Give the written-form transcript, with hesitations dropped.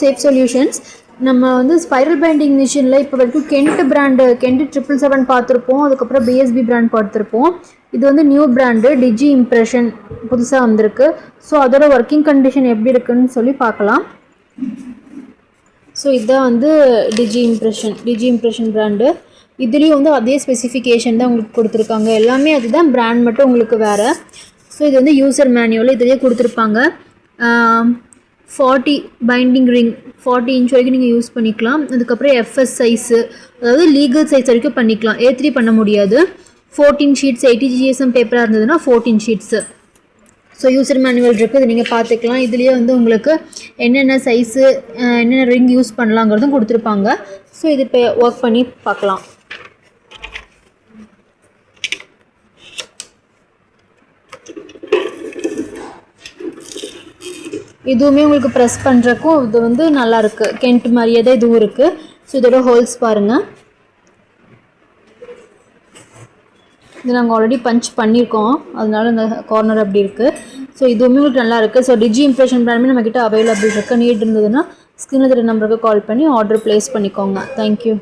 Safe solutions. நம்ம வந்து spiral binding மிஷினில் இப்போ வரைக்கும் கெண்ட் பிராண்டு கெண்ட் 777 பார்த்துருப்போம். அதுக்கப்புறம் பிஎஸ்பி பிராண்ட் பார்த்துருப்போம். இது வந்து நியூ பிராண்டு டிஜி இம்ப்ரெஷன் புதுசாக வந்திருக்கு. ஸோ அதோட ஒர்க்கிங் கண்டிஷன் எப்படி இருக்குன்னு சொல்லி பார்க்கலாம். ஸோ இதுதான் வந்து டிஜி இம்ப்ரெஷன் பிராண்டு. இதுலேயும் வந்து அதே ஸ்பெசிஃபிகேஷன் தான் உங்களுக்கு கொடுத்துருக்காங்க. எல்லாமே அதுதான், பிராண்ட் மட்டும் உங்களுக்கு வேறு. ஸோ இது வந்து யூசர் மேனுவல் இதுலேயே கொடுத்துருப்பாங்க. 40 பைண்டிங் ரிங் 40 இன்ச் வரைக்கும் நீங்கள் யூஸ் பண்ணிக்கலாம். அதுக்கப்புறம் எஃப்எஸ் சைஸு, அதாவது லீகல் சைஸ் வரைக்கும் பண்ணிக்கலாம். A3 பண்ண முடியாது. 14 ஷீட்ஸ் 80 GSM பேப்பராக இருந்ததுன்னா 14 ஷீட்ஸு. ஸோ யூசர் மேனுவல் இருக்குது, இது நீங்கள் பார்த்துக்கலாம். இதுலேயே வந்து உங்களுக்கு என்னென்ன சைஸு என்னென்ன ரிங் யூஸ் பண்ணலாங்கிறதும் கொடுத்துருப்பாங்க. ஸோ இது இப்போ ஒர்க் பண்ணி பார்க்கலாம். இதுவுமே உங்களுக்கு ப்ரெஸ் பண்ணுறக்கும் இது வந்து நல்லாயிருக்கு. கெண்ட் மாதிரியே தான் இதுவும் இருக்குது. ஸோ இதோட ஹோல்ஸ் பாருங்கள். இது நாங்கள் ஆல்ரெடி பஞ்ச் பண்ணியிருக்கோம், அதனால இந்த கார்னர் அப்படி இருக்குது. ஸோ இதுவுமே உங்களுக்கு நல்லா இருக்குது. ஸோ டிஜி இம்ப்ரெஷன் பிராண்டுமே நம்மக்கிட்ட அவைலபிள் இருக்குது. நீட் இருந்ததுன்னா ஸ்க்ரீனில் தெரிய நம்பருக்கு கால் பண்ணி ஆர்டர் ப்ளேஸ் பண்ணிக்கோங்க. தேங்க்யூ.